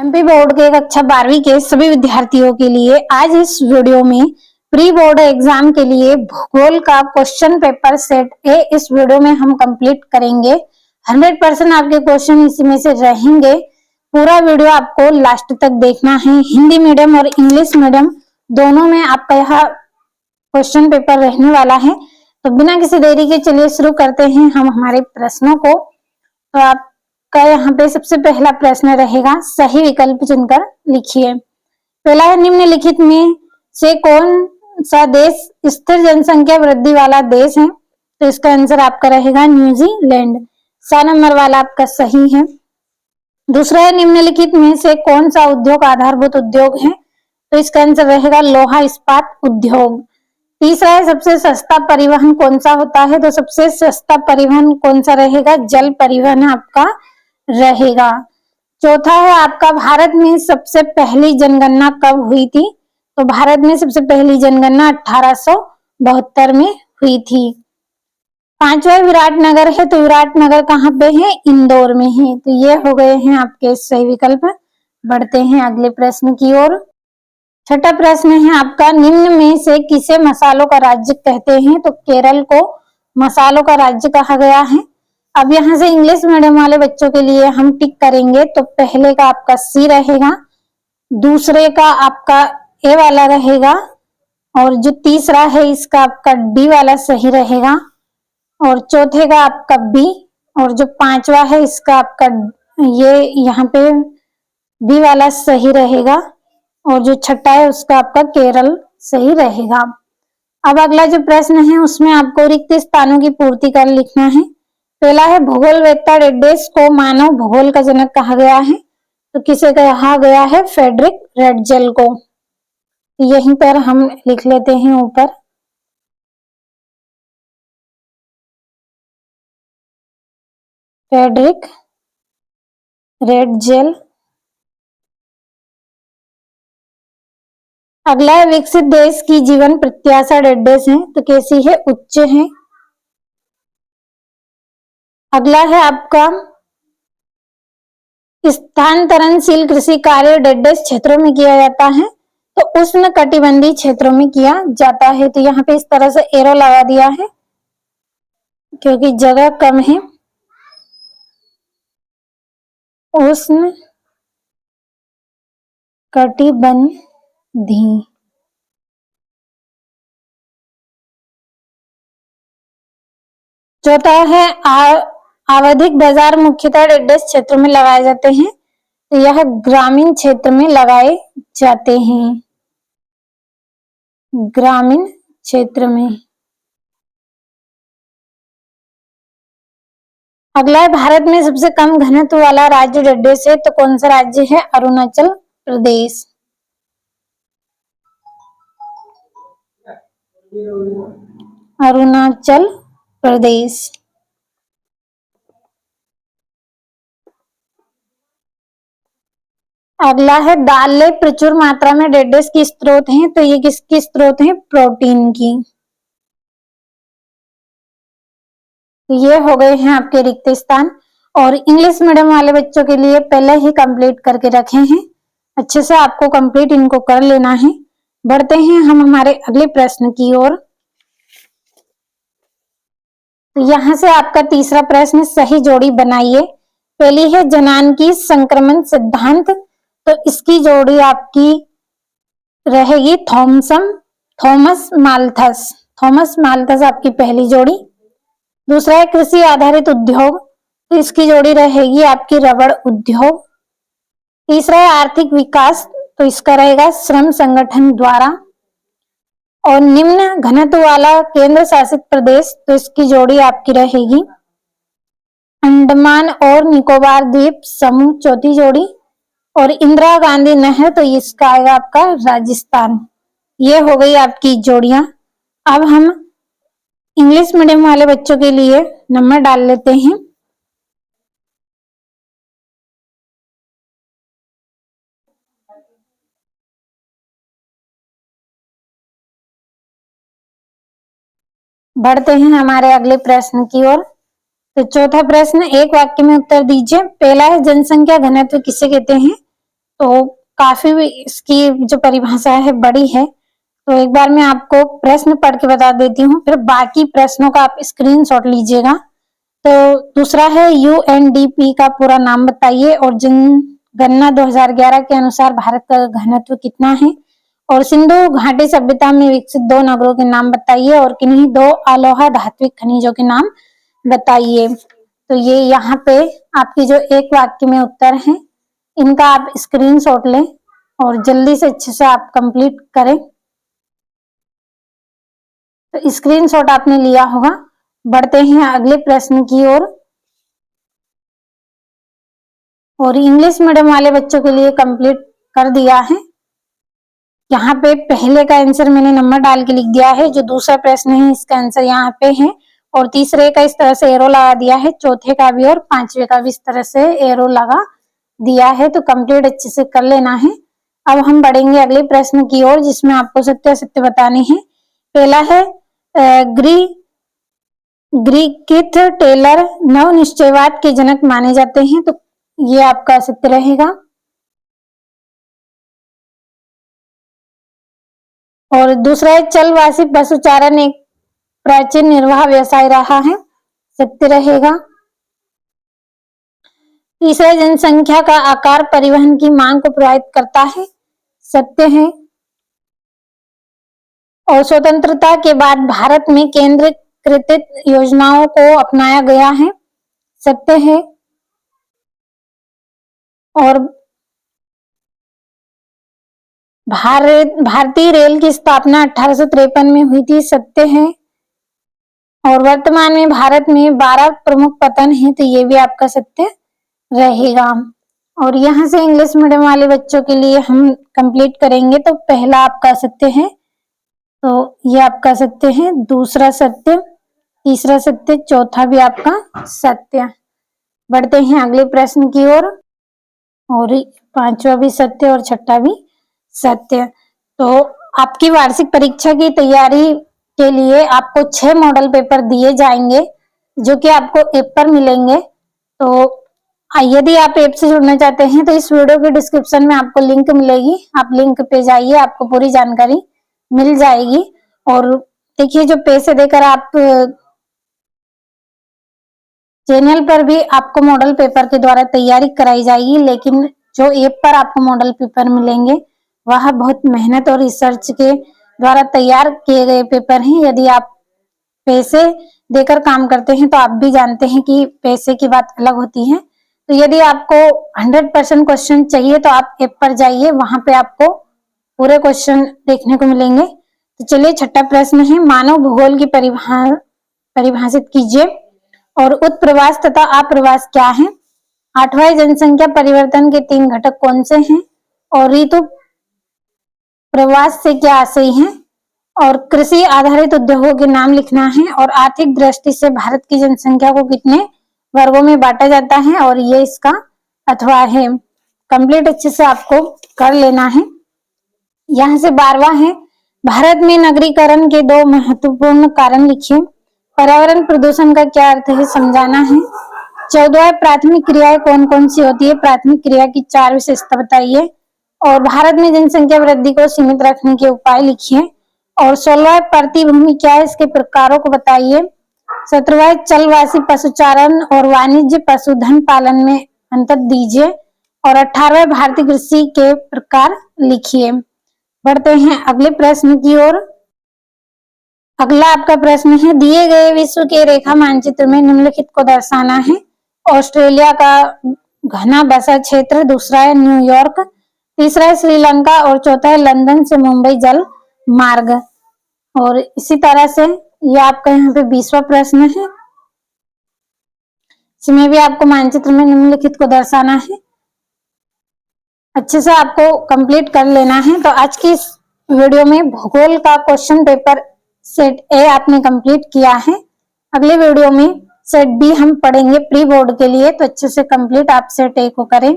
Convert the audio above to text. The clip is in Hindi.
एमपी बोर्ड के कक्षा 12वीं के सभी विद्यार्थियों के लिए आज इस वीडियो में प्री बोर्ड एग्जाम के लिए भूगोल का क्वेश्चन पेपर सेट है। इस वीडियो में हम कंप्लीट करेंगे। 100% आपके क्वेश्चन इसी में से रहेंगे। पूरा वीडियो आपको लास्ट तक देखना है। हिंदी मीडियम और इंग्लिश मीडियम दोनों में आपका यह क्वेश्चन पेपर रहने वाला है। तो बिना किसी देरी के चलिए शुरू करते हैं हम हमारे प्रश्नों को। तो आपका यहाँ पे सबसे पहला प्रश्न रहेगा, सही विकल्प चुनकर लिखिए। पहला है, निम्नलिखित में से कौन सा देश स्थिर जनसंख्या वृद्धि वाला देश है? तो इसका आंसर आपका रहेगा न्यूजीलैंड। 7 नंबर वाला आपका सही है। दूसरा है, निम्नलिखित में से कौन सा उद्योग आधारभूत उद्योग है? तो इसका आंसर रहेगा लोहा इस्पात उद्योग। तीसरा है, सबसे सस्ता परिवहन कौन सा होता है? तो सबसे सस्ता परिवहन कौन सा रहेगा? जल परिवहन आपका रहेगा। चौथा है आपका, भारत में सबसे पहली जनगणना कब हुई थी? तो भारत में सबसे पहली जनगणना 1872 में हुई थी। पांचवा विराटनगर है, तो विराटनगर कहाँ पे है? इंदौर में है। तो ये हो गए हैं आपके सही विकल्प। बढ़ते हैं अगले प्रश्न की ओर। छठा प्रश्न है आपका, निम्न में से किसे मसालों का राज्य कहते हैं? तो केरल को मसालों का राज्य कहा गया है। अब यहाँ से इंग्लिश मीडियम वाले बच्चों के लिए हम टिक करेंगे। तो पहले का आपका सी रहेगा, दूसरे का आपका ए वाला रहेगा, और जो तीसरा है इसका आपका डी वाला सही रहेगा, और चौथे का आपका बी, और जो पांचवा है इसका आपका ये यहाँ पे बी वाला सही रहेगा, और जो छठा है उसका आपका केरल सही रहेगा। अब अगला जो प्रश्न है उसमें आपको रिक्त स्थानों की पूर्ति कर लिखना है। पहला है, भूगोलवेत्ता डेडेस को मानव भूगोल का जनक कहा गया है। तो किसे कहा गया है? फ्रेडरिक रेडजेल को। यहीं पर हम लिख लेते हैं ऊपर। Friedrich Ratzel. अगला है, विकसित देश की जीवन प्रत्याशा डेडेस है। तो कैसी है? उच्च है। अगला है आपका, स्थानांतरणशील कृषि कार्य डेडेस क्षेत्रों में किया जाता है। तो उष्ण कटिबंधीय क्षेत्रों में किया जाता है। तो यहाँ पे इस तरह से एरो लगा दिया है क्योंकि जगह कम है। उष्ण कटिबंधीय। चौथा है, आवधिक बाजार मुख्यतः डेडेस क्षेत्रों में लगाए जाते हैं। तो यह ग्रामीण क्षेत्र में लगाए जाते हैं, ग्रामीण क्षेत्र में। अगला है, भारत में सबसे कम घनत्व वाला राज्य डेडेस है। तो कौन सा राज्य है? अरुणाचल प्रदेश। अरुणाचल प्रदेश। अगला है, दालें प्रचुर मात्रा में डेडेस की स्रोत हैं। तो ये किसकी स्रोत है? प्रोटीन की। तो ये हो गए हैं आपके रिक्त स्थान। और इंग्लिश मीडियम वाले बच्चों के लिए पहले ही कंप्लीट करके रखे हैं। अच्छे से आपको कंप्लीट इनको कर लेना है। बढ़ते हैं हम हमारे अगले प्रश्न की ओर। तो यहाँ से आपका तीसरा प्रश्न, सही जोड़ी बनाइए। पहली है, जनान संक्रमण सिद्धांत। तो इसकी जोड़ी आपकी रहेगी थॉमस माल्थस। थॉमस माल्थस आपकी पहली जोड़ी। दूसरा है, कृषि आधारित उद्योग। तो इसकी जोड़ी रहेगी आपकी रबड़ उद्योग। तीसरा है, आर्थिक विकास। तो इसका रहेगा श्रम संगठन द्वारा। और निम्न घनत्व वाला केंद्र शासित प्रदेश। तो इसकी जोड़ी आपकी रहेगी अंडमान और निकोबार द्वीप समूह, चौथी जोड़ी। और इंदिरा गांधी नहर। तो इसका आएगा आपका राजस्थान। ये हो गई आपकी जोड़ियां। अब हम इंग्लिश मीडियम वाले बच्चों के लिए नंबर डाल लेते हैं। बढ़ते हैं हमारे अगले प्रश्न की ओर। तो चौथा प्रश्न, एक वाक्य में उत्तर दीजिए। पहला है, जनसंख्या घनत्व किसे कहते हैं? तो काफी इसकी जो परिभाषा है बड़ी है। तो एक बार मैं आपको प्रश्न पढ़ के बता देती हूँ, फिर बाकी प्रश्नों का आप स्क्रीनशॉट लीजिएगा। तो दूसरा है यूएनडीपी का पूरा नाम बताइए और जनगणना 2011 के अनुसार भारत का घनत्व कितना है। और सिंधु घाटी सभ्यता में विकसित 2 नगरों के नाम बताइए और किन्हीं 2 अलोहा धात्विक खनिजों के नाम बताइए। तो ये यहाँ पे आपकी जो एक वाक्य में उत्तर है, इनका आप स्क्रीनशॉट लें और जल्दी से अच्छे से आप कंप्लीट करें। तो स्क्रीनशॉट आपने लिया होगा। बढ़ते हैं अगले प्रश्न की ओर। और इंग्लिश मीडियम वाले बच्चों के लिए कंप्लीट कर दिया है। यहाँ पे पहले का आंसर मैंने नंबर डाल के लिख दिया है, जो दूसरा प्रश्न है इसका आंसर यहाँ पे है, और तीसरे का इस तरह से एरो लगा दिया है, चौथे का भी और पांचवे का भी इस तरह से एरो लगा दिया है। तो कंप्लीट अच्छे से कर लेना है। अब हम बढ़ेंगे अगले प्रश्न की ओर, जिसमें आपको सत्य सत्य बताने हैं। पहला है ग्रिकिथ टेलर नव निश्चयवाद के जनक माने जाते हैं। तो ये आपका सत्य रहेगा। और दूसरा है चलवासी पशुचारण एक प्राचीन निर्वाह व्यवसाय रहा है। सत्य रहेगा। तीसरा, जनसंख्या का आकार परिवहन की मांग को प्रभावित करता है। सत्य है। और स्वतंत्रता के बाद भारत में केंद्रीकृत योजनाओं को अपनाया गया है। सत्य है। और भारतीय रेल की स्थापना 1853 में हुई थी। सत्य है। और वर्तमान में भारत में 12 प्रमुख पतन हैं। तो ये भी आपका सत्य रहेगा। और यहाँ से इंग्लिश मीडियम वाले बच्चों के लिए हम कंप्लीट करेंगे। तो पहला आपका सत्य है, तो ये आपका सत्य है। दूसरा सत्य, तीसरा सत्य, चौथा भी आपका सत्य। बढ़ते हैं अगले प्रश्न की ओर। और पांचवा भी सत्य और छठा भी सत्य। तो आपकी वार्षिक परीक्षा की तैयारी के लिए आपको 6 मॉडल पेपर दिए जाएंगे, जो कि आपको ऐप पर मिलेंगे। तो यदि आप ऐप से जुड़ना चाहते हैं तो इस वीडियो के डिस्क्रिप्शन में आपको लिंक मिलेगी, आप लिंक पे जाइए, आपको पूरी जानकारी मिल जाएगी। और देखिए, जो पैसे देकर आप चैनल पर भी आपको मॉडल पेपर के द्वारा तैयारी कराई जाएगी, लेकिन जो ऐप पर आपको मॉडल पेपर मिलेंगे वह बहुत मेहनत और रिसर्च के द्वारा तैयार किए गए पेपर हैं। यदि आप पैसे देकर काम करते हैं तो आप भी जानते हैं कि पैसे की बात अलग होती है। तो यदि आपको 100% क्वेश्चन चाहिए तो आप ऐप पर जाइए, वहां पे आपको पूरे क्वेश्चन देखने को मिलेंगे। तो चलिए, छठा प्रश्न है, मानव भूगोल की परिभाषित कीजिए। और उत्प्रवास तथा अप्रवास क्या है। आठवां, जनसंख्या परिवर्तन के 3 घटक कौन से हैं। और ऋतु प्रवास से क्या आशय है। और कृषि आधारित उद्योगों के नाम लिखना है। और आर्थिक दृष्टि से भारत की जनसंख्या को कितने वर्गों में बांटा जाता है। और ये इसका अथवा है। कंप्लीट अच्छे से आपको कर लेना है। यहाँ से 12वां है, भारत में नगरीकरण के 2 महत्वपूर्ण कारण लिखिए। पर्यावरण प्रदूषण का क्या अर्थ है समझाना है। 14वां, प्राथमिक क्रियाएं कौन कौन सी होती है। प्राथमिक क्रिया की 4 विशेषता बताइए। और भारत में जनसंख्या वृद्धि को सीमित रखने के उपाय लिखिए। और 16वां, प्रतिभूमि क्या है, इसके प्रकारों को बताइए। 17वां, चलवासी पशुचारण और वाणिज्य पशुधन पालन में अंतर दीजिए। और 18वां, भारतीय कृषि के प्रकार लिखिए। बढ़ते हैं अगले प्रश्न की ओर। अगला आपका प्रश्न है, दिए गए विश्व के रेखा मानचित्र में निम्नलिखित को दर्शाना है। ऑस्ट्रेलिया का घना बसा क्षेत्र, दूसरा है न्यूयॉर्क, तीसरा है श्रीलंका और चौथा है लंदन से मुंबई जल मार्ग। और इसी तरह से ये आपका यहाँ पे 20वां प्रश्न है, इसमें भी आपको मानचित्र में निम्नलिखित को दर्शाना है। अच्छे से आपको कंप्लीट कर लेना है। तो आज की इस वीडियो में भूगोल का क्वेश्चन पेपर सेट ए आपने कंप्लीट किया है। अगले वीडियो में सेट बी हम पढ़ेंगे प्री बोर्ड के लिए। तो अच्छे से कंप्लीट आप सेट ए को करें।